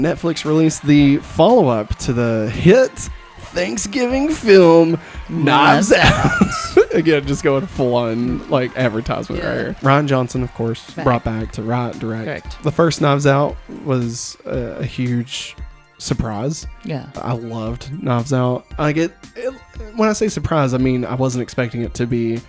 Netflix released the follow-up to the hit Thanksgiving film Knives Out. Again, just going full-on like advertisement right here. Rian Johnson, of course, brought back to write and direct. Correct. The first Knives Out was a huge surprise. Yeah. I loved Knives Out. Like it when I say surprise, I mean I wasn't expecting it to be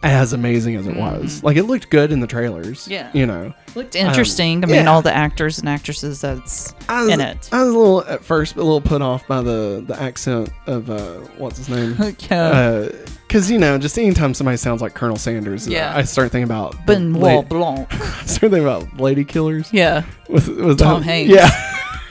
as amazing as it was. Like it looked good in the trailers. Yeah. You know. Looked interesting. I mean, all the actors and actresses that's in it. I was a little, at first, a little put off by the accent of, what's his name? Because, you know, just anytime somebody sounds like Colonel Sanders, I start thinking about... Benoit Blanc. I start thinking about Lady Killers. Yeah. With Tom Hanks. Yeah.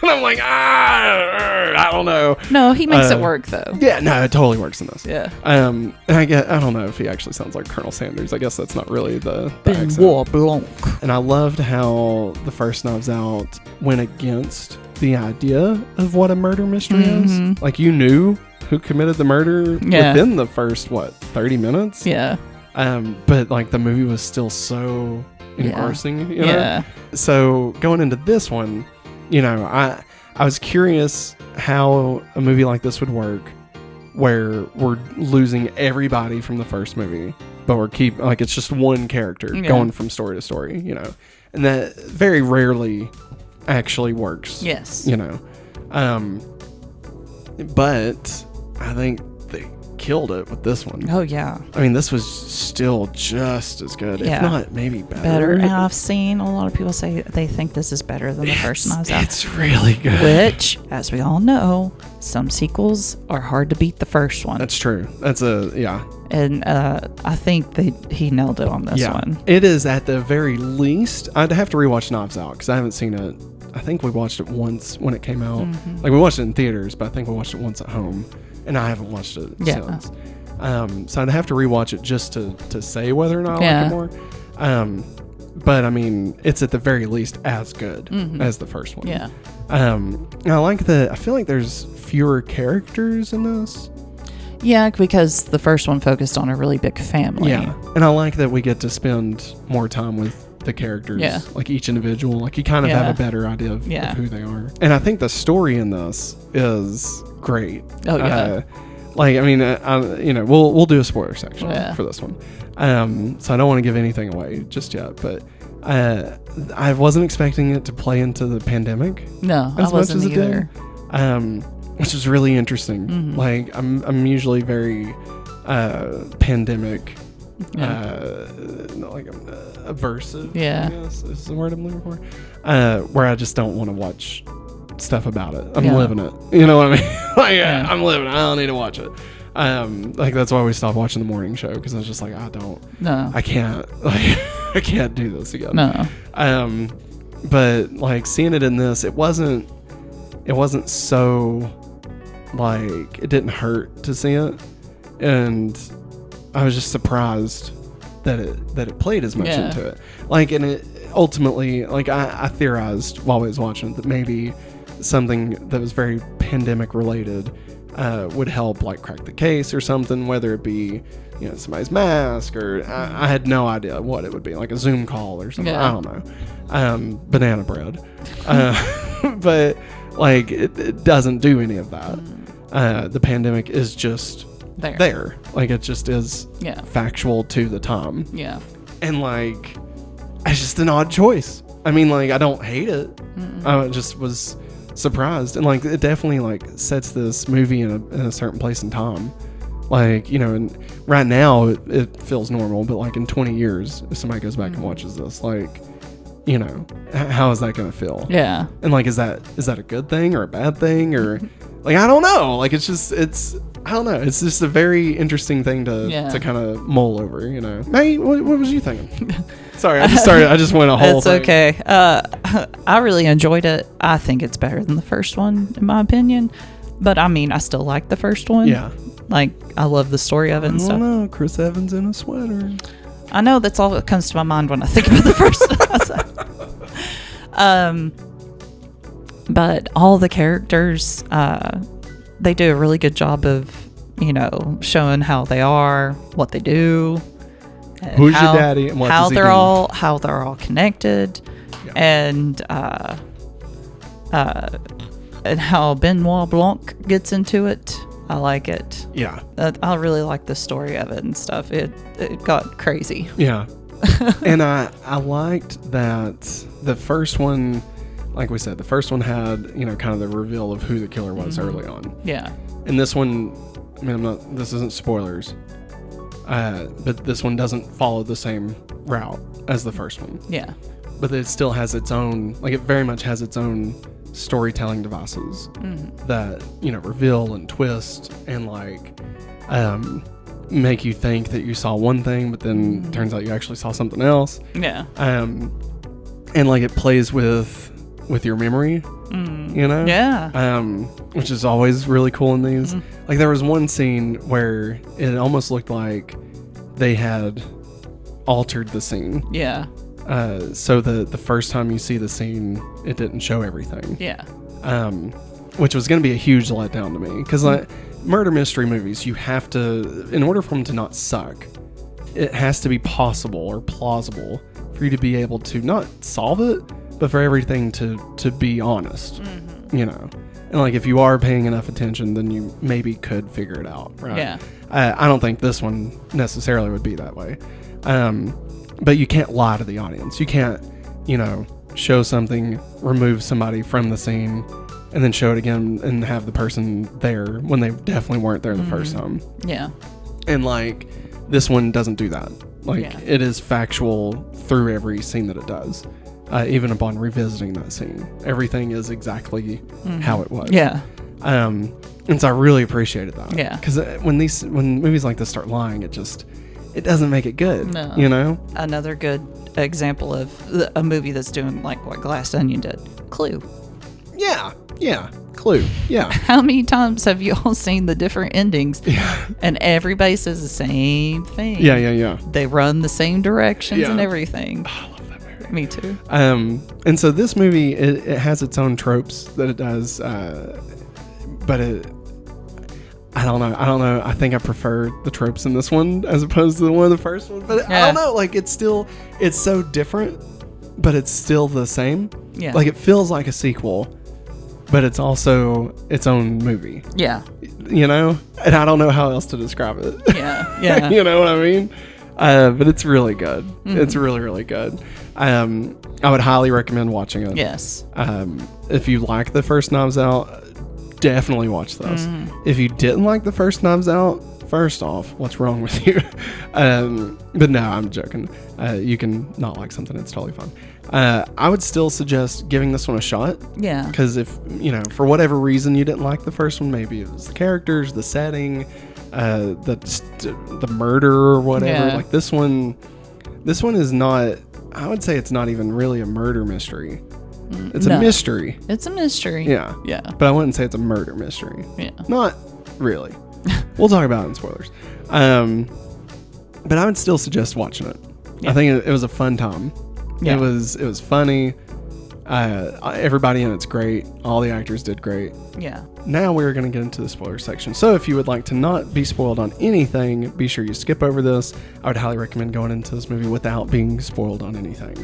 And I'm like, I don't know. No, he makes it work, though. Yeah, no, it totally works in this. Yeah. And I don't know if he actually sounds like Colonel Sanders. I guess that's not really the Benoit Blanc. And I loved how the first Knives Out went against the idea of what a murder mystery is. Like, you knew who committed the murder within the first, 30 minutes? Yeah. But, like, the movie was still so engrossing, you know? Yeah. So, going into this one... You know, I was curious how a movie like this would work, where we're losing everybody from the first movie, but we're it's just one character going from story to story, you know, and that very rarely actually works. Yes. You know, but I think they killed it with this one. Oh yeah. I mean, this was still just as good, if not maybe better. And I've seen a lot of people say they think this is better than the first Knives Out. It's really good. Which, as we all know, some sequels are hard to beat the first one. That's true. That's And I think he nailed it on this one. It is at the very least. I'd have to rewatch Knives Out because I haven't seen it. I think we watched it once when it came out. Like, we watched it in theaters, but I think we watched it once at home. And I haven't watched it since. So I'd have to rewatch it just to say whether or not I like it more. But I mean, it's at the very least as good as the first one. Yeah. And I feel like there's fewer characters in this. Yeah, because the first one focused on a really big family. Yeah. And I like that we get to spend more time with the characters, like each individual. Like, you kind of have a better idea of who they are. And I think the story in this is great. Oh yeah. Like, I mean, we'll do a spoiler section for this one. So I don't want to give anything away just yet, but I wasn't expecting it to play into the pandemic. No, I wasn't either. Which is really interesting. Like, I'm usually very pandemic like aversive, I guess is the word I'm looking for, where I just don't want to watch stuff about it. I'm living it, you know what I mean? Like, I'm living it. I don't need to watch it. Like, that's why we stopped watching the morning show, because I was just like, I can't, like, I can't do this again. No. But like, seeing it in this, it wasn't so, like, it didn't hurt to see it, and I was just surprised that it played as much into it. Like, and it ultimately, like, I theorized while I was watching it that maybe something that was very pandemic related would help, like, crack the case or something, whether it be, you know, somebody's mask, or I had no idea what it would be, like a Zoom call or something. I don't know. Banana bread. But, like, it doesn't do any of that. The pandemic is just there. Like, it just is factual to the time. Yeah. And, like, it's just an odd choice. I mean, like, I don't hate it. I just was surprised. And, like, it definitely, like, sets this movie in a certain place in time. Like, you know, and right now it feels normal, but, like, in 20 years, if somebody goes back and watches this, like, you know, how is that going to feel? Yeah. And, like, is that a good thing or a bad thing? Or, like, I don't know. Like, I don't know. It's just a very interesting thing to kind of mull over, you know. Maggie, what was you thinking? Sorry, I just went a whole thing. It's okay. I really enjoyed it. I think it's better than the first one, in my opinion. But, I mean, I still like the first one. Yeah. Like, I love the story of it and stuff. I don't know. Chris Evans in a sweater. I know, that's all that comes to my mind when I think about the first one. But all the characters, they do a really good job of, you know, showing how they are, what they do, who's your daddy, and what does he do? How they're all connected, and And how Benoit Blanc gets into it. I like it. Yeah. I really like the story of it and stuff. It got crazy. Yeah. And I liked that the first one, like we said, the first one had, kind of the reveal of who the killer was early on. Yeah. And this one, I mean, this isn't spoilers, but this one doesn't follow the same route as the first one. Yeah. But it still has its own, it very much has its own storytelling devices that, reveal and twist and, make you think that you saw one thing, but then turns out you actually saw something else. Yeah. And, it plays with your memory, Yeah. which is always really cool in these. There was one scene where it almost looked like they had altered the scene. Yeah. So the first time you see the scene, it didn't show everything. Yeah. Which was going to be a huge letdown to me. Because murder mystery movies, you have to, in order for them to not suck, it has to be possible or plausible for you to be able to not solve it, but for everything to be honest, And if you are paying enough attention, then you maybe could figure it out, right? Yeah. I don't think this one necessarily would be that way. But you can't lie to the audience. You can't, show something, remove somebody from the scene, and then show it again and have the person there when they definitely weren't there the first time. Yeah. And this one doesn't do that. It is factual through every scene that it does. Even upon revisiting that scene, everything is exactly how it was. Yeah. And so I really appreciated that. Yeah. Because when movies like this start lying, it doesn't make it good. No. Another good example of a movie that's doing what Glass Onion did. Clue. Yeah. Clue. Yeah. How many times have you all seen the different endings? Yeah. And everybody says the same thing. Yeah. They run the same directions and Yeah. everything. Oh, I love that movie. Me too. And so this movie, it has its own tropes that it does, but I don't know. I think I prefer the tropes in this one as opposed to the one of the first one. But I don't know. It's so different, but it's still the same. Yeah. It feels like a sequel, but it's also its own movie. Yeah. And I don't know how else to describe it. Yeah. Yeah. You know what I mean? But it's really good. It's really, really good. I would highly recommend watching it. Yes. If you like the first Knives Out, definitely watch this. If you didn't like the first Knives Out, first off, what's wrong with you? But no, I'm joking. You can not like something. It's totally fine. I would still suggest giving this one a shot. Yeah. Because if, for whatever reason you didn't like the first one, maybe it was the characters, the setting, the murder or whatever. Yeah. This one is not, I would say it's not even really a murder mystery. It's a mystery. It's a mystery. Yeah. Yeah. But I wouldn't say it's a murder mystery. Yeah. Not really. We'll talk about it in spoilers. But I would still suggest watching it. Yeah. I think it was a fun time. Yeah. It was funny. Everybody in it's great. All the actors did great. Yeah. Now we're going to get into the spoiler section. So if you would like to not be spoiled on anything, be sure you skip over this. I would highly recommend going into this movie without being spoiled on anything.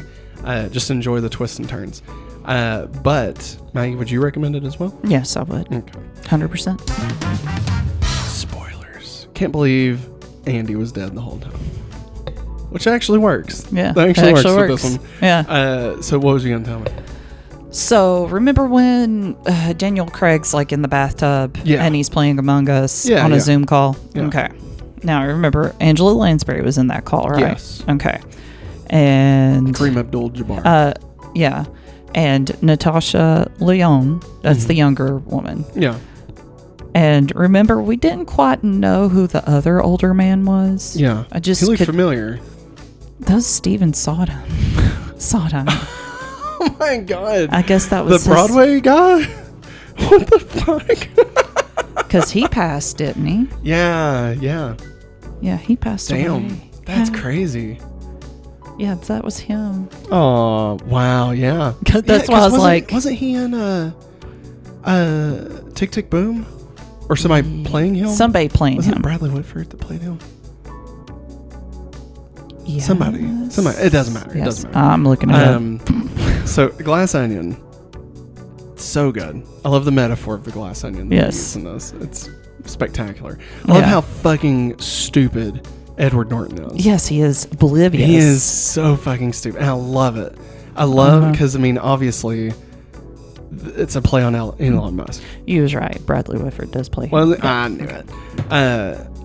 Just enjoy the twists and turns. But Maggie, would you recommend it as well? Yes, I would. Okay. 100%. Spoilers. Can't believe Andy was dead the whole time. Which actually works. Yeah. That actually works with this one. Yeah. So what was you going to tell me? So remember when Daniel Craig's in the bathtub and he's playing Among Us on a Zoom call? Yeah. Okay. Now I remember Angela Lansbury was in that call, right? Yes. Okay. And Kareem Abdul-Jabbar. Yeah. And Natasha Lyonne, that's the younger woman. Yeah. And remember, we didn't quite know who the other older man was. Yeah. He looked familiar. That was Steven Sondheim. Oh my God. I guess that was the Broadway guy? What the fuck? Because he passed, didn't he? Yeah. Yeah, he passed away. Damn. That's crazy. Yeah, that was him. Oh, wow, yeah. That's why I was wasn't he in Tick Tick Boom? Or somebody playing him? Somebody playing wasn't him. It Bradley Whitford that played him? Yes. Somebody. It doesn't matter. Yes. It doesn't matter. I'm looking it up. So, Glass Onion. It's so good. I love the metaphor of the glass onion. Yes. In this. It's spectacular. I love how fucking stupid Edward Norton is. Yes, he is oblivious. He is so fucking stupid. And I love it. I love it because, I mean, obviously, it's a play on Elon Musk. You was right. Bradley Whitford does play. Well, I knew it.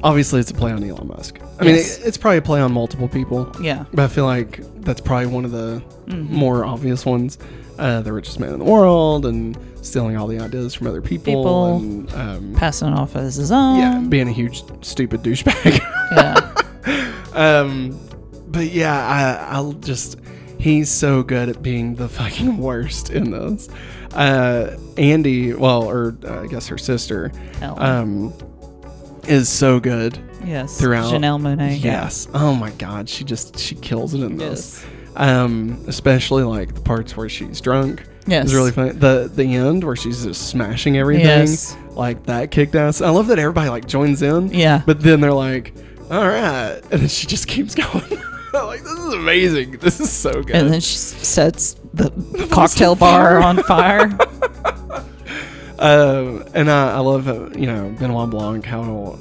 Obviously, it's a play on Elon Musk. I mean, it's probably a play on multiple people. Yeah. But I feel like that's probably one of the more obvious ones. The richest man in the world and stealing all the ideas from other people. And, passing off as his own. Yeah, being a huge, stupid douchebag. Yeah. But yeah, I'll just... He's so good at being the fucking worst in this. Andy, I guess her sister, is so good. Yes. Throughout. Janelle Monáe. Yes. Yeah. Oh my God. She kills it in this. Especially like the parts where she's drunk. Yes. It's really funny. The end where she's just smashing everything. Yes. Like that kicked ass. I love that everybody like joins in. Yeah. But then they're like, all right. And then she just keeps going. Like, this is amazing. This is so good. And then she sets the cocktail bar on fire. And I love, Benoit Blanc, how,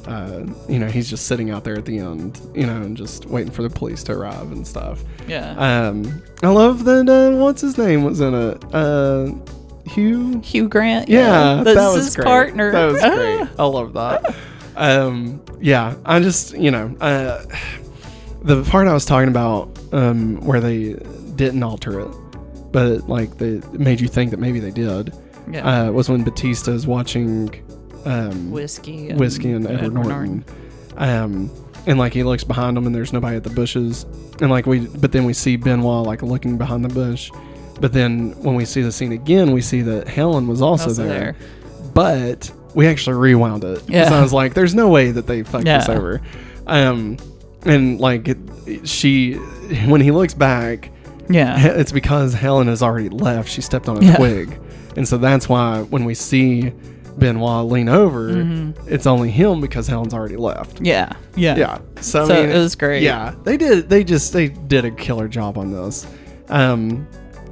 he's just sitting out there at the end, and just waiting for the police to arrive and stuff. Yeah. I love that, what's his name was in it? Hugh Grant. Yeah. This that is was his great. partner. That was great. I love that. I just, the part I was talking about, where they didn't alter it, but like they made you think that maybe they did, was when Batista is watching Whiskey and Edward Norton. And like he looks behind him and there's nobody at the bushes, and like but then we see Benoit like looking behind the bush, but then when we see the scene again, we see that Helen was also there, but we actually rewound it. So I was like, there's no way that they fucked this over. And like when he looks back, it's because Helen has already left. She stepped on a twig, and so that's why when we see Benoit lean over, it's only him because Helen's already left. Yeah. So I mean, it was great. Yeah, they did a killer job on this.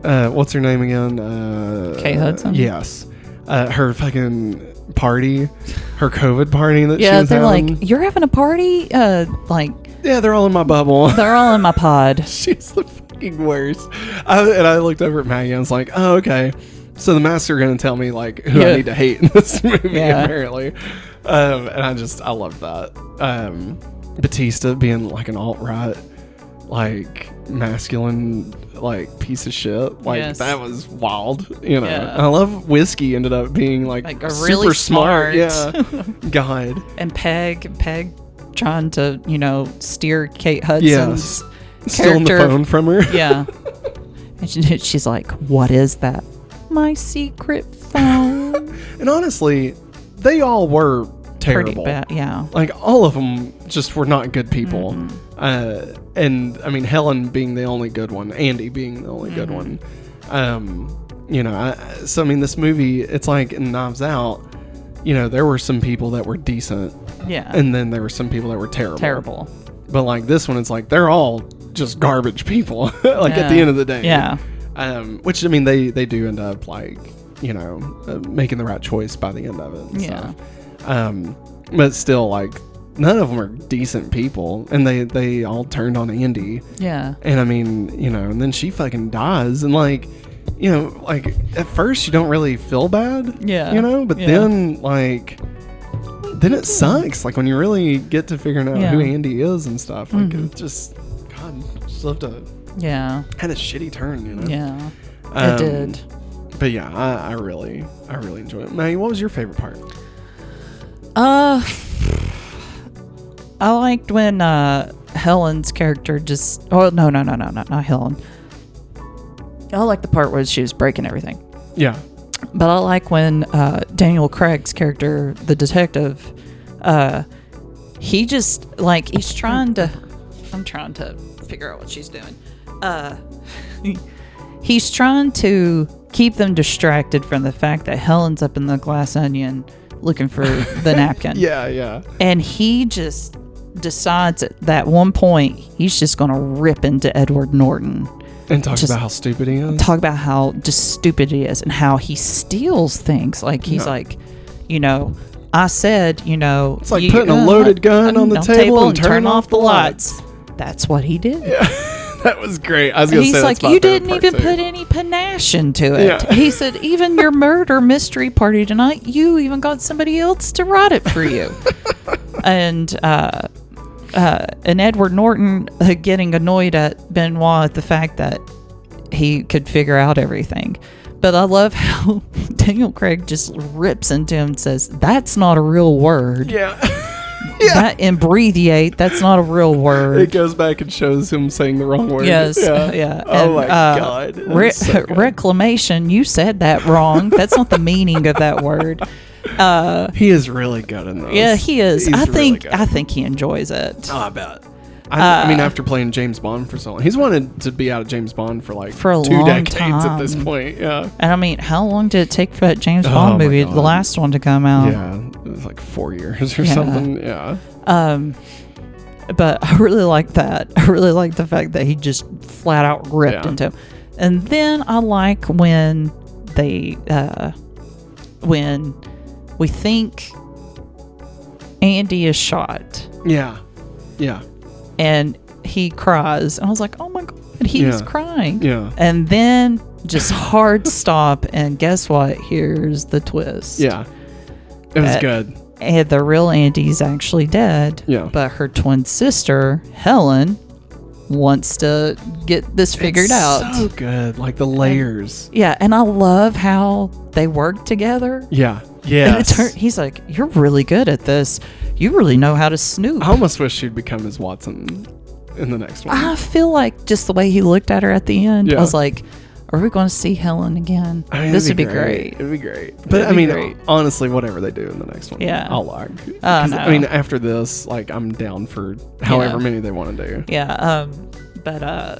What's her name again? Kate Hudson. Yes, her fucking party, her COVID party that she was they're having. like, you're having a party, Yeah, they're all in my bubble. They're all in my pod. She's the fucking worst. I looked over at Maggie and I was like, oh, okay. So the master going to tell me like who I need to hate in this movie, apparently. And I love that. Batista being like an alt-right, like masculine, like piece of shit. Like that was wild, And I love Whiskey ended up being like a super really smart. Yeah. God. And Peg trying to, steer Kate Hudson's character. Stealing the phone from her. Yeah. And she's like, what is that? My secret phone. And honestly, they all were terrible. Pretty bad, yeah. Like, all of them just were not good people. And, I mean, Helen being the only good one. Andy being the only good one. So, I mean, this movie, it's like in Knives Out, there were some people that were decent. Yeah. And then there were some people that were terrible. But, like, this one, it's like, they're all just garbage people. Like, at the end of the day. Yeah. Which, I mean, they do end up, like, making the right choice by the end of it. And stuff. But still, like, none of them are decent people. And they all turned on Andy. Yeah. And, I mean, and then she fucking dies. And, like, like, at first you don't really feel bad. Yeah. But then, like... Then it sucks, like when you really get to figuring out who Andy is and stuff. Like it just, God, just love to. Had a shitty turn, Yeah, it did. But yeah, I really enjoy it. Maggie, what was your favorite part? I liked when Helen's character just. Oh no, not Helen. I like the part where she was breaking everything. Yeah. But I like when Daniel Craig's character, the detective, he just, like, he's trying to... I'm trying to figure out what she's doing. He's trying to keep them distracted from the fact that Helen's up in the glass onion looking for the napkin. Yeah. And he just decides at that one point, he's just going to rip into Edward Norton. And talks about how stupid he is. Talk about how just stupid he is and how he steals things. Like, he's like, I said, it's like putting a loaded gun on the table and turn off the lights. That's what he did. Yeah. That was great. I was going to say, he's like, you didn't even put any panache into it. Yeah. He said, even your murder mystery party tonight, you even got somebody else to write it for you. And Edward Norton getting annoyed at Benoit at the fact that he could figure out everything. But I love how Daniel Craig just rips into him and says, that's not a real word. Yeah. That imbreviate, that's not a real word. It goes back and shows him saying the wrong word. Yes. Yeah. Oh, my God. So reclamation, you said that wrong. That's not the meaning of that word. He is really good in those. Yeah, he is. I think he enjoys it. Oh, I bet. I mean, after playing James Bond for so long, he's wanted to be out of James Bond for like 2 decades at this point. Yeah. And I mean, how long did it take for that James Bond movie, the last one, to come out? Yeah, it was like 4 years or something. Yeah. But I really like that. I really like the fact that he just flat out ripped into him. And then I like when they, when we think Andy is shot. Yeah. Yeah. And he cries. And I was like, oh my God, he's crying. Yeah. And then just hard stop. And guess what? Here's the twist. Yeah. It was good. And the real Andy's actually dead. Yeah. But her twin sister, Helen, wants to get this figured out. So good. Like the layers. And I love how they work together. Yeah. Yeah. He's like, you're really good at this. You really know how to snoop. I almost wish she'd become his Watson in the next one. I feel like just the way he looked at her at the end, I was like, are we going to see Helen again? I mean, this would be great. It'd be great. But honestly, whatever they do in the next one, I'll like. I mean, after this, like, I'm down for however many they want to do. Yeah. But I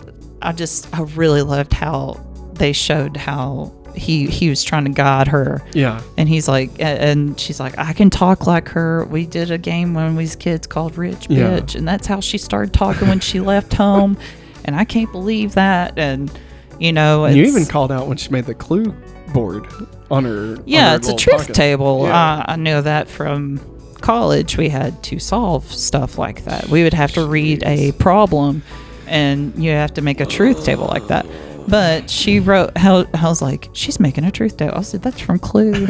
really loved how they showed how he was trying to guide her. Yeah. And he's like, and she's like, I can talk like her. We did a game when we was kids called Rich Bitch. And that's how she started talking when she left home. And I can't believe that. And, you even called out when she made the clue board on her. Yeah, it's a truth pocket. table. Yeah. I know that from college. We had to solve stuff like that. We would have to read a problem and you have to make a truth table like that. But she wrote, I was like, she's making a truth table. I said, that's from Clue.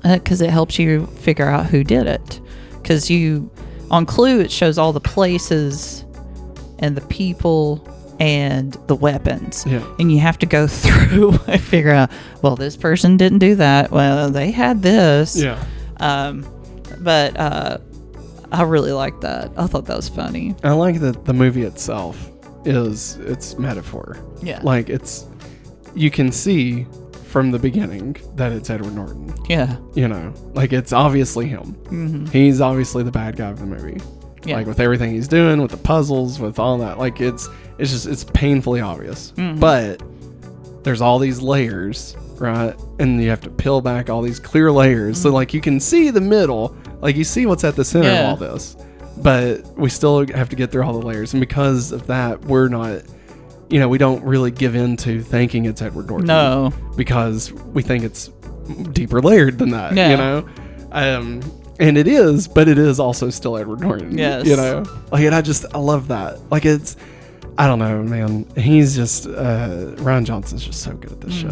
Because it helps you figure out who did it. Because on Clue, it shows all the places and the people and the weapons. Yeah. And you have to go through and figure out, well, this person didn't do that. Well, they had this. Yeah. But I really liked that. I thought that was funny. I like that the movie itself it's metaphor. Yeah. Like you can see from the beginning that it's Edward Norton. Yeah. Like it's obviously him. Mm-hmm. He's obviously the bad guy of the movie. Yeah. Like with everything he's doing, with the puzzles, with all that. Like it's painfully obvious. Mm-hmm. But there's all these layers, right? And you have to peel back all these clear layers. Mm-hmm. So like you can see the middle, like you see what's at the center of all this. But we still have to get through all the layers. And because of that, we're not, we don't really give in to thinking it's Edward Norton. No. Because we think it's deeper layered than that, And it is, but it is also still Edward Norton. Yes. Like, and I love that. Like, I don't know, man. He's just, Ryan Johnson's just so good at this show.